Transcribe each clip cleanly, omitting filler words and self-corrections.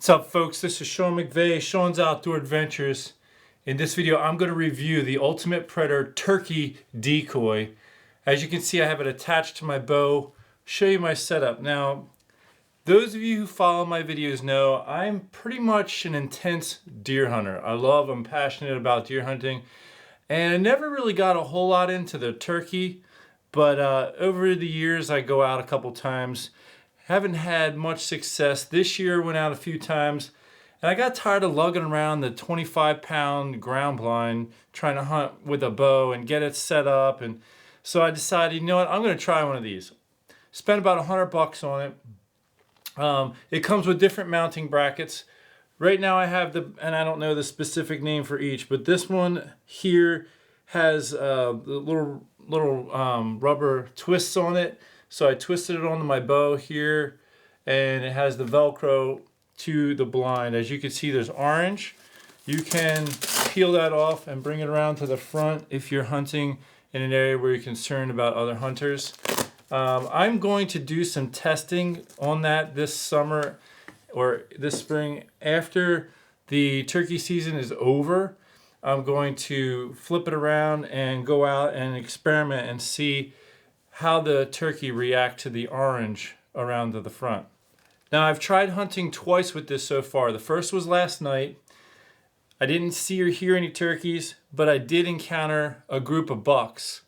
What's up, folks? This is Sean McVeigh, Sean's Outdoor Adventures. In this video, I'm going to review the Ultimate Predator Turkey Decoy. As you can see, I have it attached to my bow. Show you my setup. Now, those of you who follow my videos know I'm pretty much an intense deer hunter. I'm passionate about deer hunting, and I never really got a whole lot into the turkey, but over the years I go out a couple times. Haven't had much success. This year went out a few times, and I got tired of lugging around the 25-pound ground blind trying to hunt with a bow and get it set up. And so I decided, you know what, I'm going to try one of these. Spent about $100 on it. It comes with different mounting brackets. Right now I have and I don't know the specific name for each, but this one here has the little rubber twists on it. So I twisted it onto my bow here, and it has the Velcro to the blind. As you can see, there's orange. You can peel that off and bring it around to the front if you're hunting in an area where you're concerned about other hunters. I'm going to do some testing on that this summer or this spring. After the turkey season is over, I'm going to flip it around and go out and experiment and see how the turkey react to the orange around to the front. Now, I've tried hunting twice with this so far. The first was last night. I didn't see or hear any turkeys, but I did encounter a group of bucks.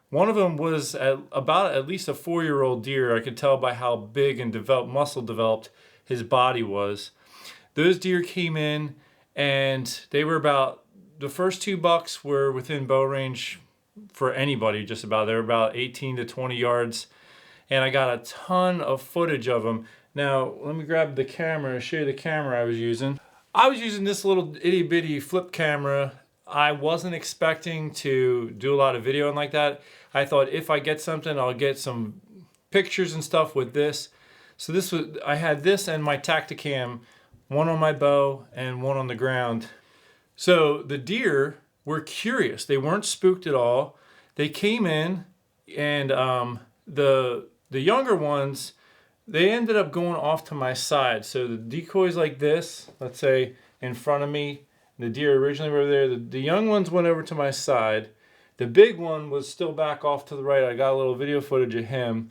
One of them was about at least a 4-year-old deer. I could tell by how big and muscle developed his body was. Those deer came in, and they were the first 2 bucks were within bow range for anybody, just about. They were about 18 to 20 yards, and I got a ton of footage of them. Now, let me grab the camera and show you the camera I was using. I was using this little itty-bitty flip camera. I wasn't expecting to do a lot of videoing like that. I thought if I get something, I'll get some pictures and stuff with this. So I had this and my Tacticam, one on my bow and one on the ground. So the deer were curious. They weren't spooked at all. They came in, and the younger ones, they ended up going off to my side. So the decoy's like this, let's say in front of me. The deer originally were there. The young ones went over to my side. The big one was still back off to the right. I got a little video footage of him.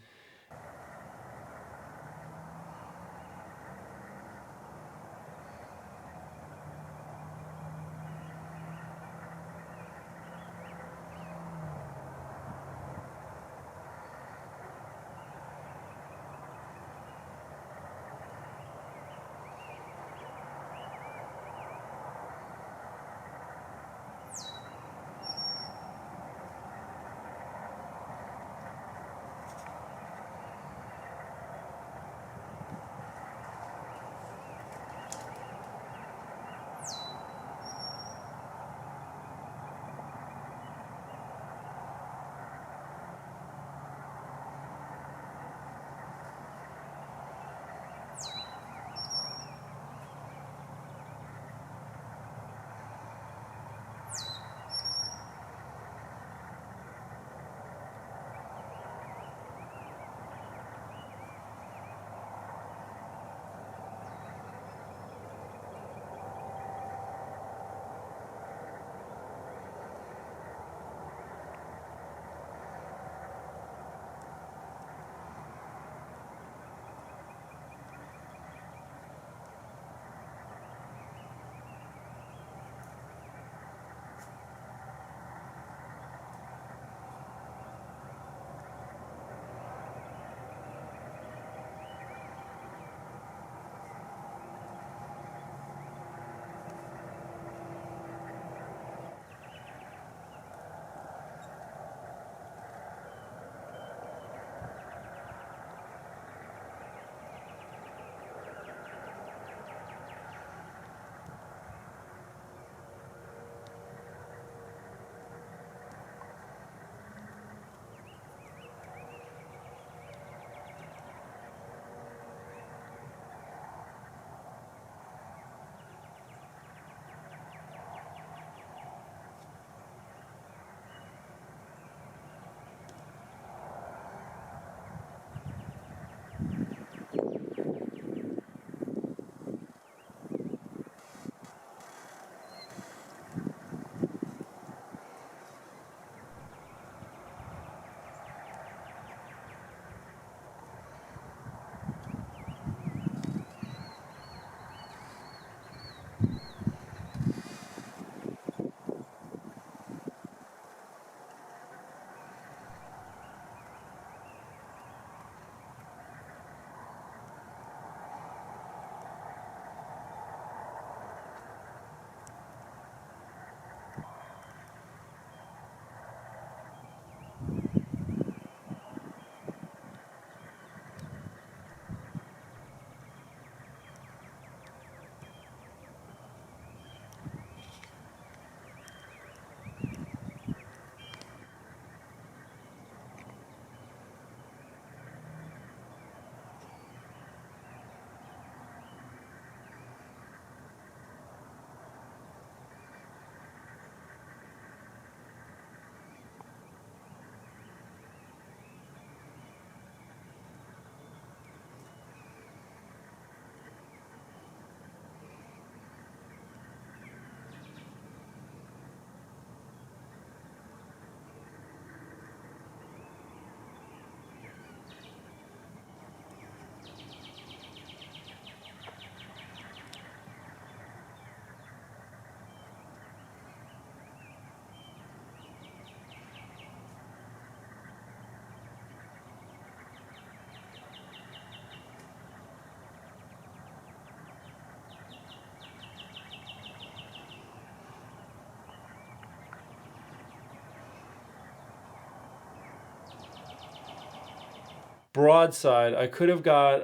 broadside. I could have got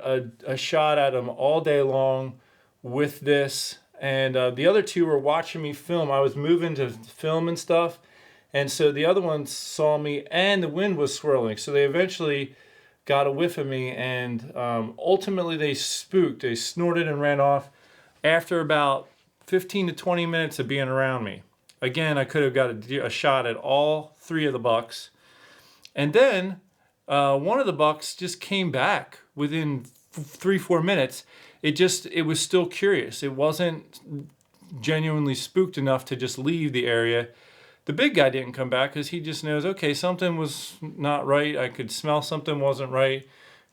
a shot at him all day long with this. And the other two were watching me film. I was moving to film and stuff. And so the other ones saw me, and the wind was swirling. So they eventually got a whiff of me, and ultimately they spooked. They snorted and ran off after about 15 to 20 minutes of being around me. Again, I could have got a shot at all three of the bucks. And then one of the bucks just came back within 3-4 minutes. It was still curious. It wasn't genuinely spooked enough to just leave the area. The big guy didn't come back because he just knows, okay, something was not right. I could smell something wasn't right.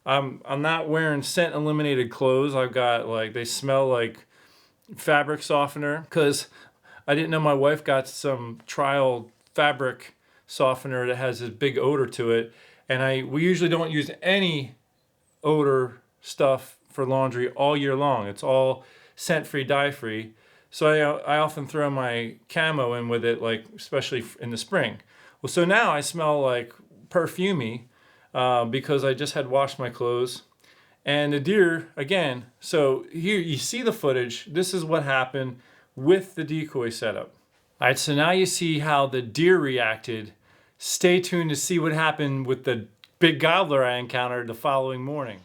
I'm not wearing scent eliminated clothes. I've got they smell like fabric softener, because I didn't know my wife got some trial fabric softener that has this big odor to it. And we usually don't use any odor stuff for laundry all year long. It's all scent-free, dye-free. So I often throw my camo in with it, especially in the spring. Well, so now I smell like perfumey because I just had washed my clothes. And the deer, again, so here you see the footage. This is what happened with the decoy setup. All right, so now you see how the deer reacted. Stay tuned to see what happened with the big gobbler I encountered the following morning.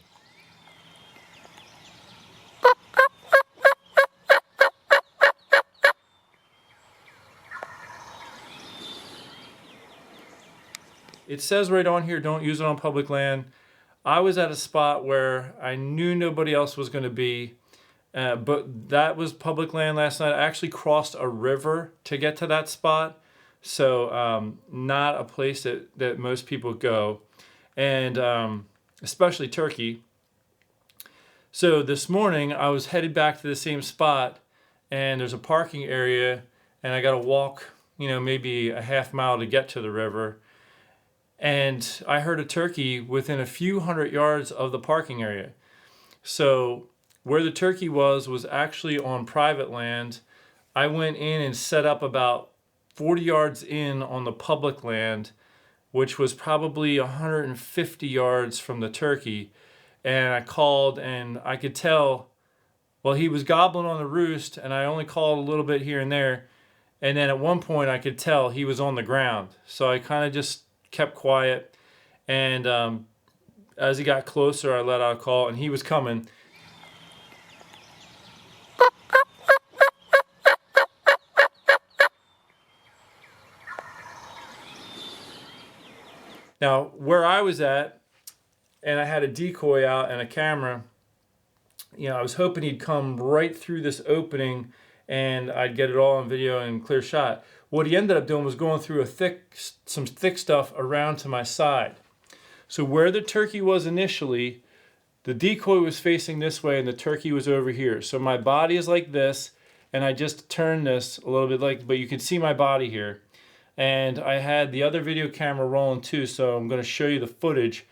It says right on here, don't use it on public land. I was at a spot where I knew nobody else was going to be, but that was public land last night. I actually crossed a river to get to that spot, so not a place that most people go, and especially turkey. So this morning I was headed back to the same spot, and there's a parking area, and I got to walk, maybe a half mile to get to the river. And I heard a turkey within a few hundred yards of the parking area. So where the turkey was actually on private land. I went in and set up about 40 yards in on the public land, which was probably 150 yards from the turkey. And I called, and I could tell, well, he was gobbling on the roost, and I only called a little bit here and there. And then at one point I could tell he was on the ground. So I kind of just kept quiet, and as he got closer I let out a call, and he was coming. Now where I was at, and I had a decoy out and a camera, I was hoping he'd come right through this opening and I'd get it all on video and clear shot. What he ended up doing was going through some thick stuff around to my side. So where the turkey was initially, the decoy was facing this way and the turkey was over here. So my body is like this, and I just turned this a little bit but you can see my body here. And I had the other video camera rolling too, so I'm going to show you the footage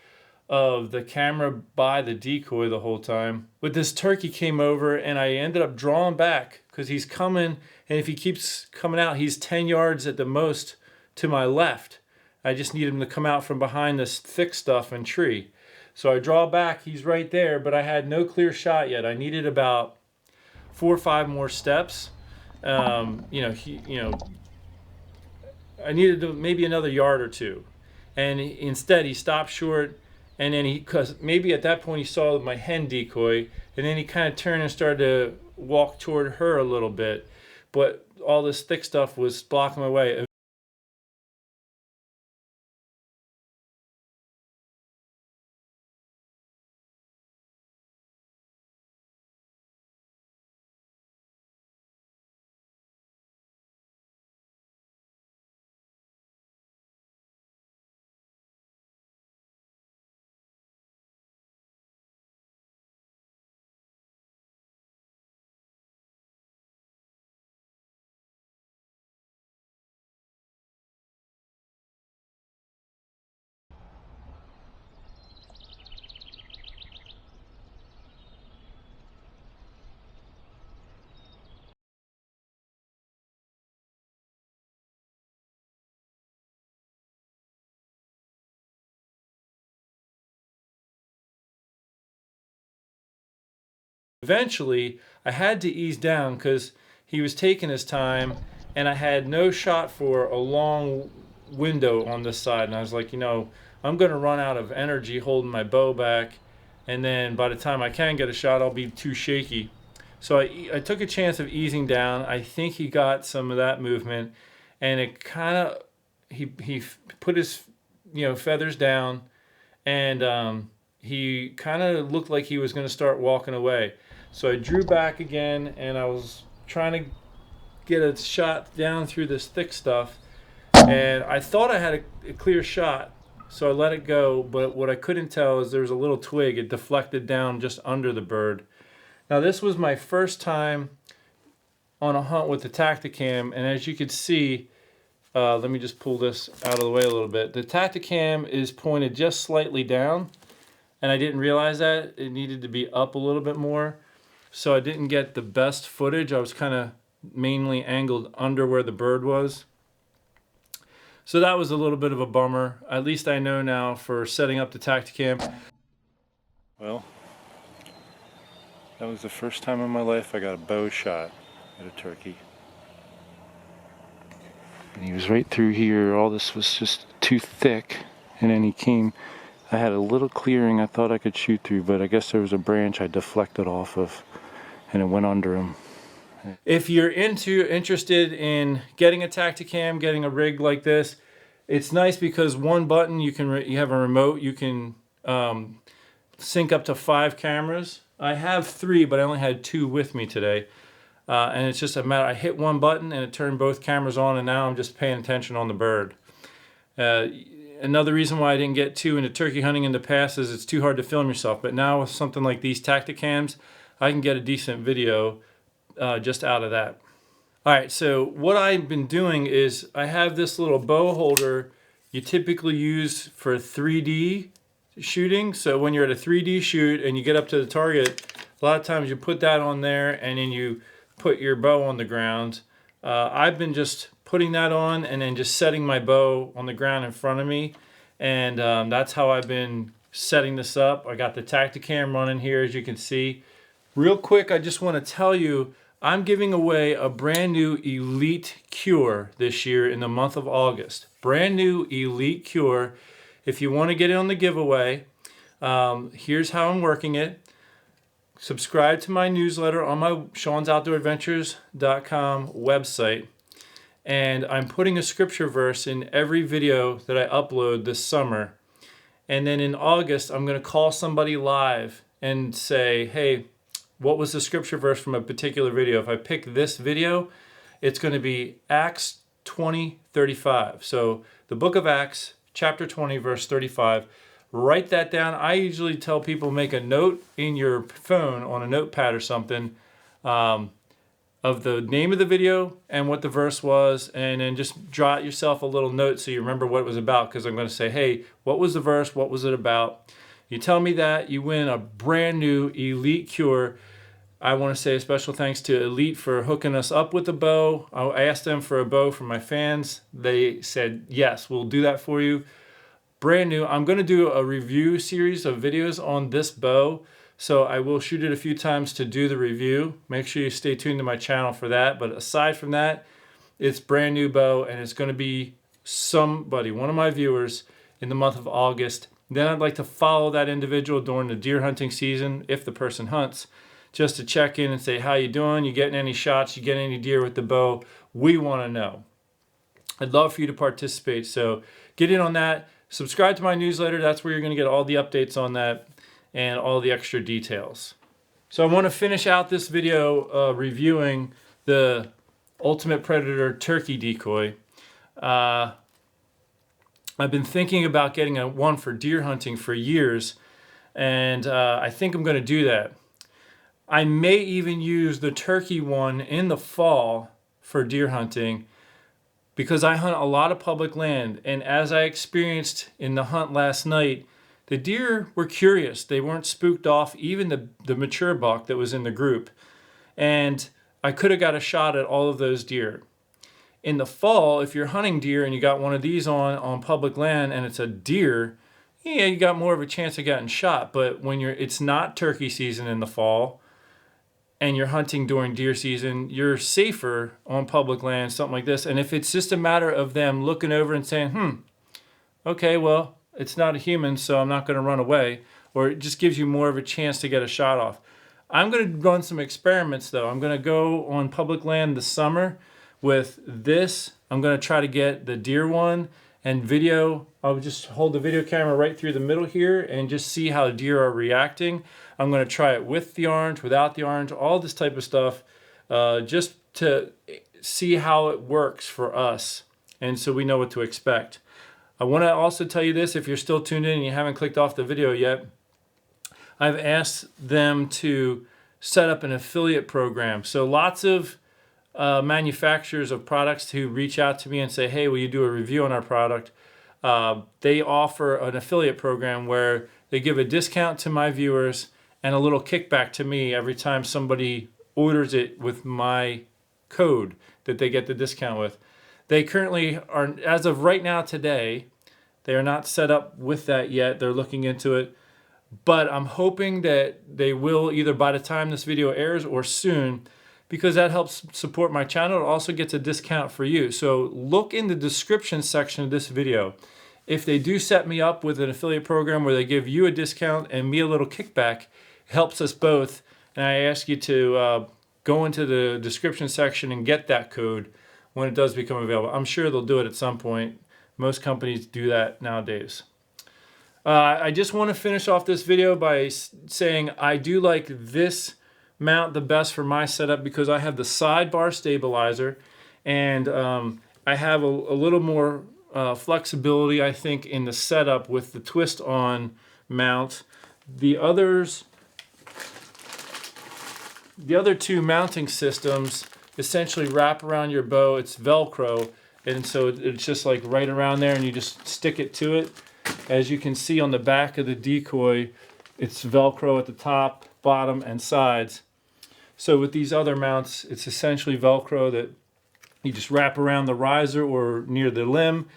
of the camera by the decoy the whole time. But this turkey came over, and I ended up drawing back because he's coming, and if he keeps coming out, he's 10 yards at the most to my left. I just need him to come out from behind this thick stuff and tree. So I draw back, he's right there, but I had no clear shot yet. I needed about 4 or 5 more steps. I needed maybe another yard or two. And instead he stopped short, and then because maybe at that point he saw my hen decoy, and then he kind of turned and started to walk toward her a little bit. But all this thick stuff was blocking my way. Eventually, I had to ease down because he was taking his time and I had no shot for a long window on this side. And I was like, you know, I'm going to run out of energy holding my bow back. And then by the time I can get a shot, I'll be too shaky. So I took a chance of easing down. I think he got some of that movement, and it kind of, he put his, you know, feathers down, and he kind of looked like he was going to start walking away. So I drew back again, and I was trying to get a shot down through this thick stuff, and I thought I had a clear shot, so I let it go. But what I couldn't tell is there was a little twig. It deflected down just under the bird. Now this was my first time on a hunt with the Tacticam, and as you can see, let me just pull this out of the way a little bit. The Tacticam is pointed just slightly down, and I didn't realize that. It needed to be up a little bit more, so I didn't get the best footage. I was kind of mainly angled under where the bird was. So that was a little bit of a bummer. At least I know now for setting up the Tacticam. Well, that was the first time in my life I got a bow shot at a turkey. And he was right through here. All this was just too thick, and then he came. I had a little clearing I thought I could shoot through, but I guess there was a branch I deflected off of, and it went under him. If you're interested in getting a Tacticam, getting a rig like this, it's nice because one button you have a remote. You can sync up to 5 cameras. I have 3, but I only had 2 with me today. And it's just a matter, I hit one button and it turned both cameras on, and now I'm just paying attention on the bird. Another reason why I didn't get 2 into turkey hunting in the past is it's too hard to film yourself. But now with something like these Tacticams, I can get a decent video just out of that. All right, so what I've been doing is I have this little bow holder you typically use for 3D shooting. So when you're at a 3D shoot and you get up to the target, a lot of times you put that on there and then you put your bow on the ground. I've been just putting that on and then just setting my bow on the ground in front of me, and that's how I've been setting this up. I got the Tacticam running here, as you can see. Real quick, I just want to tell you I'm giving away a brand new Elite Cure this year in the month of August. Brand new Elite Cure. If you want to get in on the giveaway, here's how I'm working it. Subscribe to my newsletter on my Sean'sOutdoorAdventures.com website. And I'm putting a scripture verse in every video that I upload this summer. And then in August, I'm going to call somebody live and say, hey, what was the scripture verse from a particular video? If I pick this video, it's going to be Acts 20:35. So the book of Acts, chapter 20, verse 35. Write that down. I usually tell people make a note in your phone on a notepad or something of the name of the video and what the verse was, and then just jot yourself a little note so you remember what it was about, because I'm going to say, hey, what was the verse? What was it about? You tell me that, you win a brand new Elite Cure. I want to say a special thanks to Elite for hooking us up with a bow. I asked them for a bow for my fans. They said, yes, we'll do that for you. Brand new. I'm going to do a review series of videos on this bow, so I will shoot it a few times to do the review. Make sure you stay tuned to my channel for that. But aside from that, it's brand new bow, and it's going to be somebody, one of my viewers, in the month of August. Then I'd like to follow that individual during the deer hunting season, if the person hunts, just to check in and say, how you doing? You getting any shots? You getting any deer with the bow? We want to know. I'd love for you to participate, so get in on that. Subscribe to my newsletter. That's where you're going to get all the updates on that and all the extra details. So I want to finish out this video reviewing the Ultimate Predator Turkey Decoy. I've been thinking about getting one for deer hunting for years, and I think I'm going to do that. I may even use the turkey one in the fall for deer hunting, because I hunt a lot of public land, and as I experienced in the hunt last night, the deer were curious. They weren't spooked off, even the mature buck that was in the group. And I could have got a shot at all of those deer. In the fall, if you're hunting deer and you got one of these on public land and it's a deer, yeah, you got more of a chance of getting shot. But when it's not turkey season in the fall, and you're hunting during deer season, you're safer on public land, something like this. And if it's just a matter of them looking over and saying, okay, well, it's not a human, so I'm not going to run away, or it just gives you more of a chance to get a shot off. I'm going to run some experiments, though. I'm going to go on public land this summer with this. I'm going to try to get the deer one and video. I'll just hold the video camera right through the middle here and just see how deer are reacting. I'm going to try it with the orange, without the orange, all this type of stuff, just to see how it works for us, and so we know what to expect. I want to also tell you this, if you're still tuned in and you haven't clicked off the video yet, I've asked them to set up an affiliate program. So lots of manufacturers of products who reach out to me and say, hey, will you do a review on our product? They offer an affiliate program where they give a discount to my viewers and a little kickback to me every time somebody orders it with my code that they get the discount with. They currently are, as of right now today, they are not set up with that yet. They're looking into it. But I'm hoping that they will either by the time this video airs or soon, because that helps support my channel. It also gets a discount for you. So look in the description section of this video. If they do set me up with an affiliate program where they give you a discount and me a little kickback, it helps us both. And I ask you to go into the description section and get that code when it does become available. I'm sure they'll do it at some point. Most companies do that nowadays. I just want to finish off this video by saying I do like this mount the best for my setup because I have the sidebar stabilizer, and I have a little more flexibility, I think, in the setup with the twist on mount. The other two mounting systems essentially wrap around your bow. It's Velcro, and so it's just like right around there, and you just stick it to it. As you can see on the back of the Decoy, it's Velcro at the top, bottom, and sides. So with these other mounts, it's essentially Velcro that you just wrap around the riser or near the limb.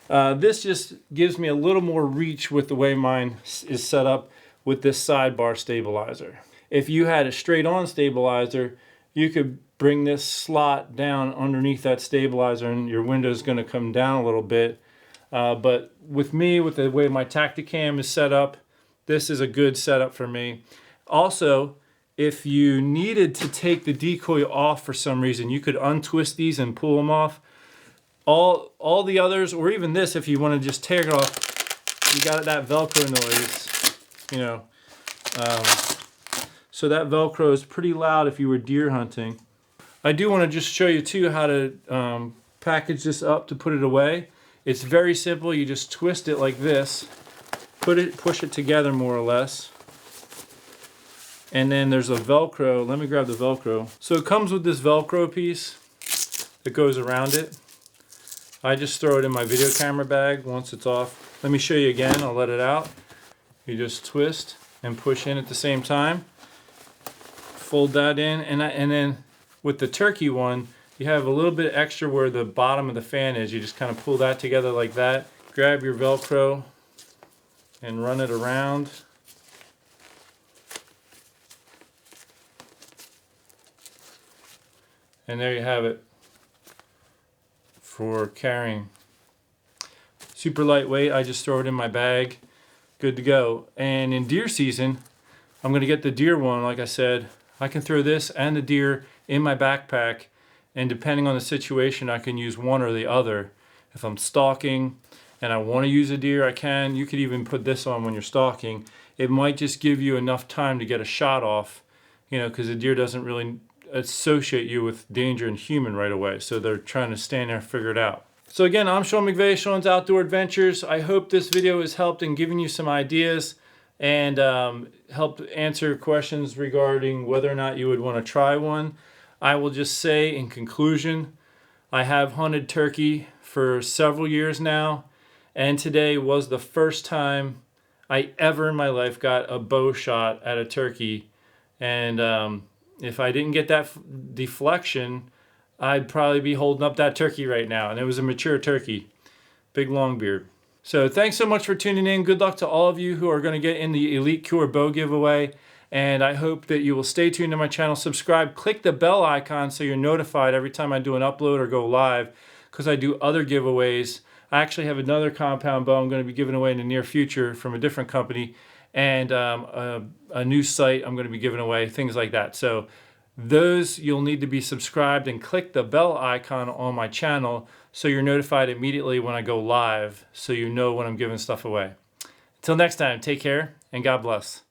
This just gives me a little more reach with the way mine is set up with this sidebar stabilizer. If you had a straight-on stabilizer, you could bring this slot down underneath that stabilizer and your window is going to come down a little bit. But with me, with the way my Tacticam is set up, this is a good setup for me. Also, if you needed to take the Decoy off for some reason, you could untwist these and pull them off. All the others, or even this, if you want to just tear it off, you got that Velcro noise, you know. So that Velcro is pretty loud if you were deer hunting. I do want to just show you too how to package this up to put it away. It's very simple. You just twist it like this, push it together more or less. And then there's a Velcro. Let me grab the Velcro. So it comes with this Velcro piece that goes around it. I just throw it in my video camera bag once it's off. Let me show you again. I'll let it out. You just twist and push in at the same time. Fold that in, and then with the turkey one, you have a little bit extra where the bottom of the fan is. You just kind of pull that together like that. Grab your Velcro and run it around. And there you have it for carrying. Super lightweight. I just throw it in my bag. Good to go. And in deer season, I'm going to get the deer one. Like I said, I can throw this and the deer in my backpack, and depending on the situation, I can use one or the other. If I'm stalking and I want to use a deer, I can. You could even put this on when you're stalking. It might just give you enough time to get a shot off, you know, because the deer doesn't really associate you with danger and human right away. So they're trying to stand there and figure it out. So again, I'm Sean McVeigh, Sean's Outdoor Adventures. I hope this video has helped in giving you some ideas and helped answer questions regarding whether or not you would want to try one. I will just say in conclusion, I have hunted turkey for several years now, and today was the first time I ever in my life got a bow shot at a turkey. And if I didn't get that deflection, I'd probably be holding up that turkey right now. And it was a mature turkey, big long beard. So thanks so much for tuning in. Good luck to all of you who are going to get in the Elite Cure bow giveaway. And I hope that you will stay tuned to my channel, subscribe, click the bell icon so you're notified every time I do an upload or go live, because I do other giveaways. I actually have another compound bow I'm going to be giving away in the near future from a different company, and a new sight I'm going to be giving away, things like that. So those, you'll need to be subscribed and click the bell icon on my channel so you're notified immediately when I go live, so you know when I'm giving stuff away. Until next time, take care and God bless.